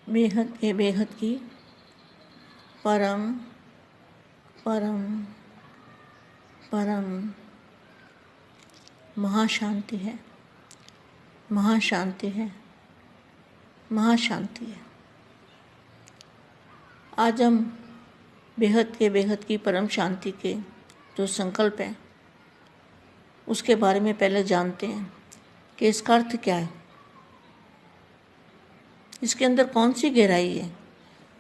बेहद के बेहद की परम परम परम महाशांति है, महाशांति है, महाशांति है। आज हम बेहद के बेहद की परम शांति के जो संकल्प है उसके बारे में पहले जानते हैं कि इसका अर्थ क्या है, इसके अंदर कौन सी गहराई है।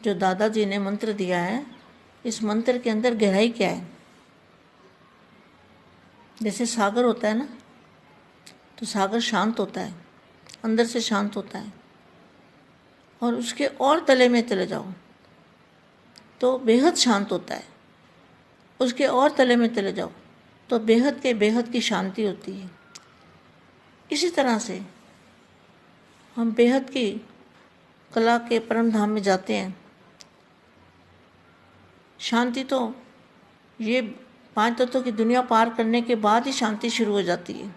जो दादाजी ने मंत्र दिया है, इस मंत्र के अंदर गहराई क्या है। जैसे सागर होता है ना, तो सागर शांत होता है, अंदर से शांत होता है, और उसके और तले में चले जाओ तो बेहद शांत होता है, उसके और तले में चले जाओ तो बेहद के बेहद की शांति होती है। इसी तरह से हम बेहद की कला के परम धाम में जाते हैं। शांति तो ये 5 तत्वों की दुनिया पार करने के बाद ही शांति शुरू हो जाती है,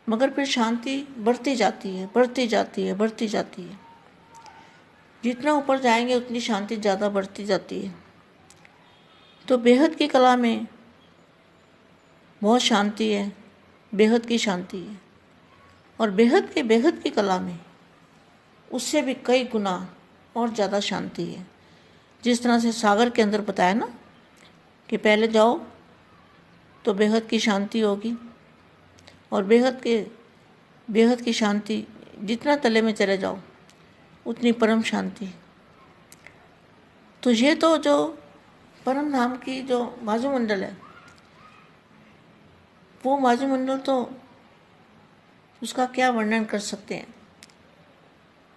मगर फिर शांति बढ़ती जाती है, बढ़ती जाती है, बढ़ती जाती है। जितना ऊपर जाएंगे उतनी शांति ज़्यादा बढ़ती जाती है। तो बेहद की कला में बहुत शांति है, बेहद की शांति है, और बेहद के बेहद की कला में उससे भी कई गुना और ज़्यादा शांति है। जिस तरह से सागर के अंदर बताया ना कि पहले जाओ तो बेहद की शांति होगी, और बेहद की शांति जितना तले में चले जाओ उतनी परम शांति। तो ये तो जो परम धाम की जो वायुमंडल है, वो वायुमंडल तो उसका क्या वर्णन कर सकते हैं।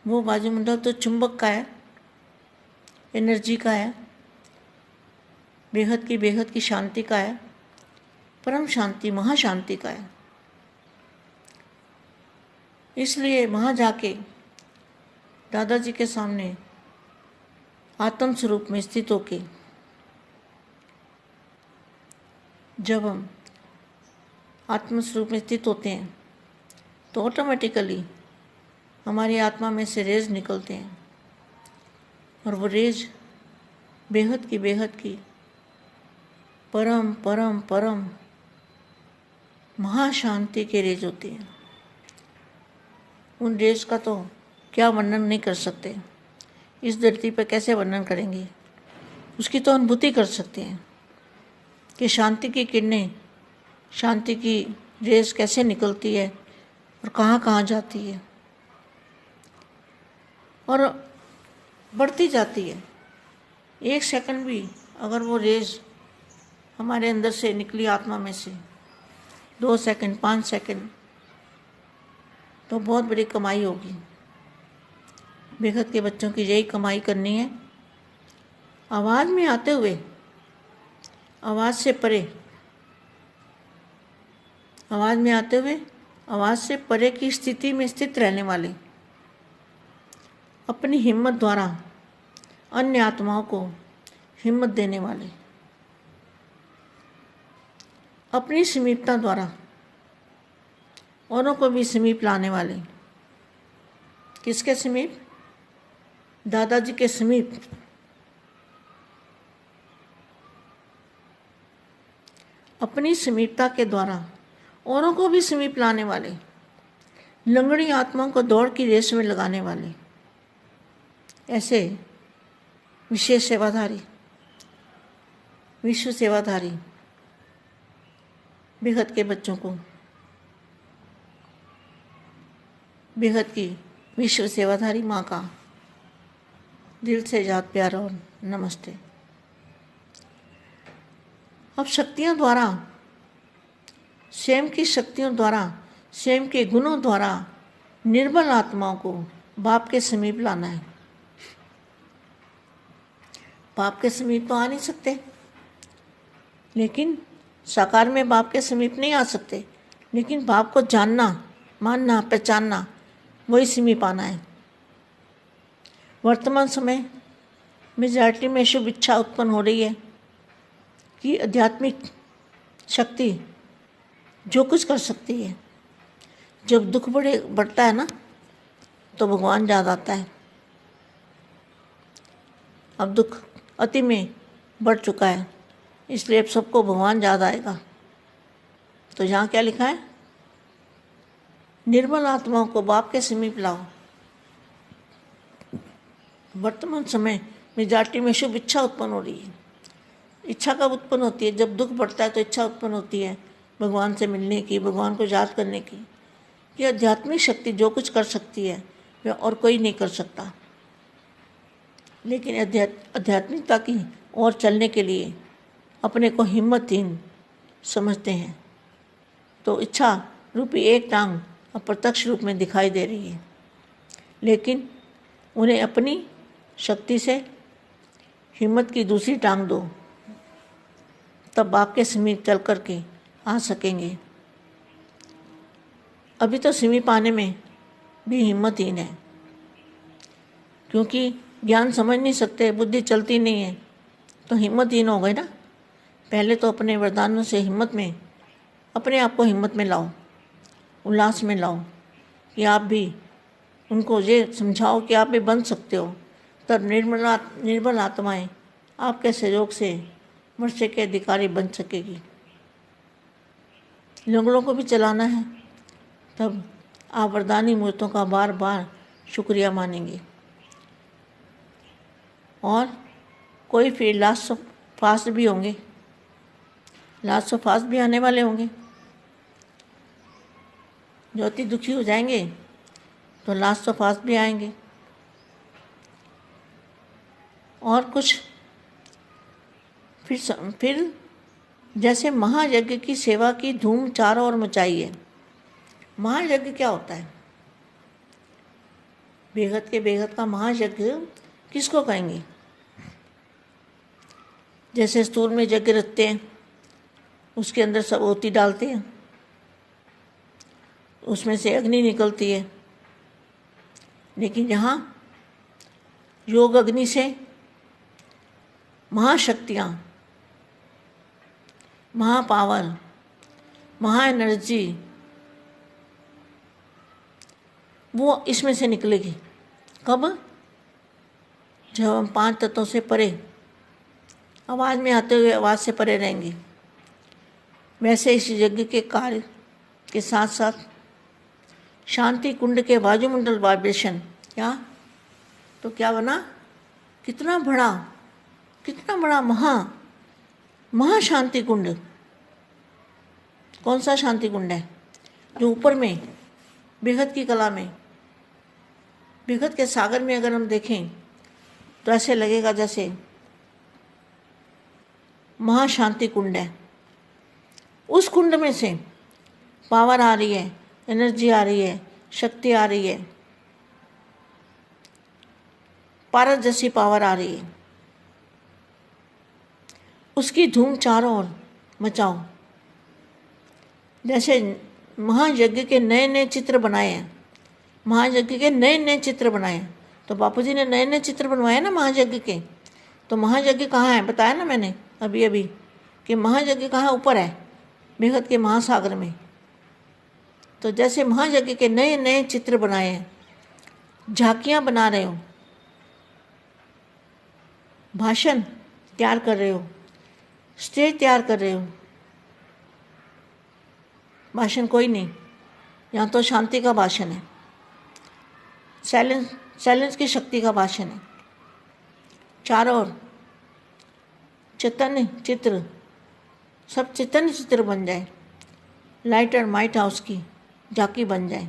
वो वायुमंडल तो चुंबक का है, एनर्जी का है, बेहद की शांति का है, परम शांति महाशांति का है। इसलिए वहाँ जाके दादाजी के सामने आत्म स्वरूप में स्थित होके जब हम आत्म स्वरूप में स्थित होते हैं तो ऑटोमेटिकली हमारी आत्मा में से रेज निकलते हैं, और वो रेज बेहद की परम परम परम महाशांति के रेज होते हैं। उन रेज का तो क्या वर्णन नहीं कर सकते, इस धरती पर कैसे वर्णन करेंगे। उसकी तो अनुभूति कर सकते हैं कि शांति की किरणें, शांति की रेज कैसे निकलती है और कहाँ कहाँ जाती है और बढ़ती जाती है। 1 सेकंड भी अगर वो रेज हमारे अंदर से निकली आत्मा में से, 2 सेकंड 5 सेकंड, तो बहुत बड़ी कमाई होगी। बेहद के बच्चों की यही कमाई करनी है, आवाज़ में आते हुए आवाज़ से परे, आवाज़ में आते हुए आवाज़ से परे की स्थिति में स्थित रहने वाले, अपनी हिम्मत द्वारा अन्य आत्माओं को हिम्मत देने वाले, अपनी समीपता द्वारा औरों को भी समीप लाने वाले। किसके समीप? दादाजी के समीप। अपनी समीपता के द्वारा औरों को भी समीप लाने वाले, लंगड़ी आत्माओं को दौड़ की रेस में लगाने वाले, ऐसे विशेष सेवाधारी, विश्व सेवाधारी बेहद के बच्चों को बेहद की विश्व सेवाधारी माँ का दिल से याद प्यार और नमस्ते। अब शक्तियों द्वारा, स्वयं की शक्तियों द्वारा, स्वयं के गुणों द्वारा निर्बल आत्माओं को बाप के समीप लाना है। बाप के समीप तो आ नहीं सकते, लेकिन साकार में बाप के समीप नहीं आ सकते, लेकिन बाप को जानना, मानना, पहचानना, वही समीप आना है। वर्तमान समय मेजॉरिटी में शुभ इच्छा उत्पन्न हो रही है कि आध्यात्मिक शक्ति जो कुछ कर सकती है। जब दुख बढ़ता है ना, तो भगवान याद आता है। अब दुख अति में बढ़ चुका है, इसलिए अब सबको भगवान याद आएगा। तो यहाँ क्या लिखा है? निर्मल आत्माओं को बाप के समीप लाओ। वर्तमान समय मेजॉरिटी में शुभ इच्छा उत्पन्न हो रही है। इच्छा कब उत्पन्न होती है? जब दुख बढ़ता है तो इच्छा उत्पन्न होती है भगवान से मिलने की, भगवान को याद करने की। ये आध्यात्मिक शक्ति जो कुछ कर सकती है वह और कोई नहीं कर सकता। लेकिन आध्यात्मिकता की ओर चलने के लिए अपने को हिम्मतहीन समझते हैं, तो इच्छा रूपी एक टांग अप्रत्यक्ष रूप में दिखाई दे रही है। लेकिन उन्हें अपनी शक्ति से हिम्मत की दूसरी टांग दो, तब बाप के समीप चल कर के आ सकेंगे। अभी तो समीप आने में भी हिम्मतहीन है, क्योंकि ज्ञान समझ नहीं सकते, बुद्धि चलती नहीं है, तो हिम्मतहीन हो गए ना। पहले तो अपने वरदानों से हिम्मत में, अपने आप को हिम्मत में लाओ, उल्लास में लाओ, कि आप भी उनको ये समझाओ कि आप भी बन सकते हो। तब निर्मल आत्माएं आपके सहयोग से मनुष्य के अधिकारी बन सकेगी। लंगड़ों को भी चलाना है, तब आप वरदानी मूर्तों का बार बार शुक्रिया मानेंगे। और कोई फिर लास्ट ऑफ फास्ट भी होंगे, लास्ट ऑफ फास्ट भी आने वाले होंगे। जो अति दुखी हो जाएंगे तो लास्ट ऑफ फास्ट भी आएंगे। और कुछ फिर जैसे महायज्ञ की सेवा की धूम चारों ओर मचाई है। महायज्ञ क्या होता है? बेहद के बेहद का महायज्ञ किसको कहेंगे? जैसे स्तूल में यज्ञ रखते हैं, उसके अंदर सब ओती डालते हैं, उसमें से अग्नि निकलती है। लेकिन यहाँ योग अग्नि से महाशक्तियाँ, महापावर, महा एनर्जी वो इसमें से निकलेगी। कब? जब हम 5 तत्वों से परे, आवाज़ में आते हुए आवाज़ से परे रहेंगे। वैसे इस यज्ञ के कार्य के साथ साथ शांति कुंड के वायुमंडल वाइब्रेशन, क्या तो क्या बना? कितना बड़ा महाशांति कुंड। कौन सा शांति कुंड है? जो ऊपर में बेहद की कला में, बेहद के सागर में अगर हम देखें तो ऐसे लगेगा जैसे महाशांति कुंड है। उस कुंड में से पावर आ रही है, एनर्जी आ रही है, शक्ति आ रही है, पारस जैसी पावर आ रही है। उसकी धूम चारों ओर मचाओ। जैसे महायज्ञ के नए नए चित्र बनाए हैं, महायज्ञ के नए नए चित्र बनाए हैं। तो बापू जी ने नए नए चित्र बनवाए ना महायज्ञ के। तो महायज्ञ कहाँ है? बताया ना मैंने अभी कि महायज्ञ कहाँ ऊपर है, बेहद के महासागर में। तो जैसे महायज्ञ के नए नए चित्र बनाए हैं, झांकियाँ बना रहे हो, भाषण तैयार कर रहे हो, स्टेज तैयार कर रहे हो। भाषण कोई नहीं, यहाँ तो शांति का भाषण है, साइलेंस की शक्ति का भाषण है। चारों ओर चैतन्य चित्र, सब चैतन्य चित्र बन जाए, लाइट और माइट हाउस की झांकी बन जाए।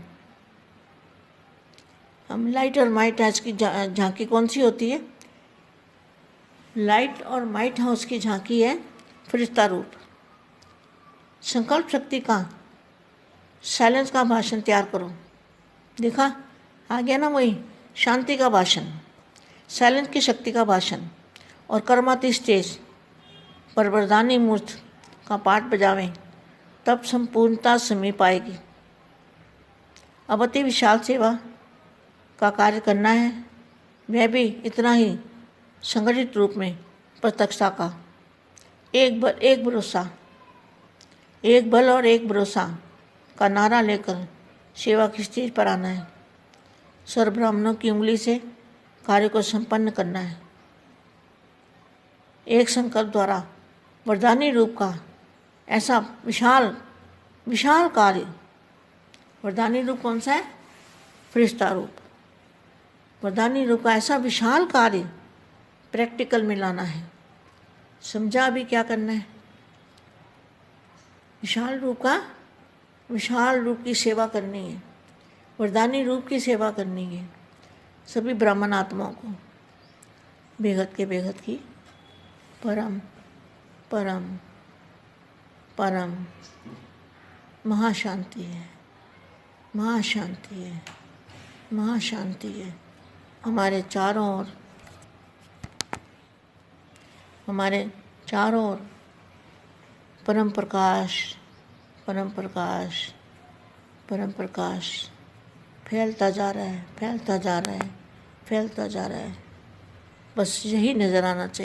हम लाइट और माइट हाउस की झांकी कौन सी होती है? लाइट और माइट हाउस की झांकी है फरिश्ता रूप। संकल्प शक्ति का, साइलेंस का भाषण तैयार करो। देखा आ गया ना, वही शांति का भाषण, साइलेंस की शक्ति का भाषण। और कर्माती स्टेज पर वरदानी मूर्त का पाठ बजावें, तब संपूर्णता समीप आएगी। अब अति विशाल सेवा का कार्य करना है, वह भी इतना ही संगठित रूप में प्रत्यक्षता का। एक भरोसा, एक बल और एक भरोसा का नारा लेकर सेवा की स्टेज पर आना है। सर्व ब्राह्मणों की उंगली से कार्य को संपन्न करना है। एक संकल्प द्वारा वरदानी रूप का ऐसा विशाल विशाल कार्य, वरदानी रूप कौन सा है? फरिश्ता रूप। वरदानी रूप का ऐसा विशाल कार्य प्रैक्टिकल में लाना है। समझा अभी क्या करना है? विशाल रूप की सेवा करनी है, वरदानी रूप की सेवा करनी है सभी ब्राह्मण आत्माओं को। बेहद के बेहद की परम परम परम महाशांति है, महाशांति है, महाशांति है। हमारे चारों ओर परम प्रकाश, परम प्रकाश, परम प्रकाश फैलता जा रहा है, फैलता जा रहा है, फैलता जा रहा है। बस यही नज़र आना चाहिए।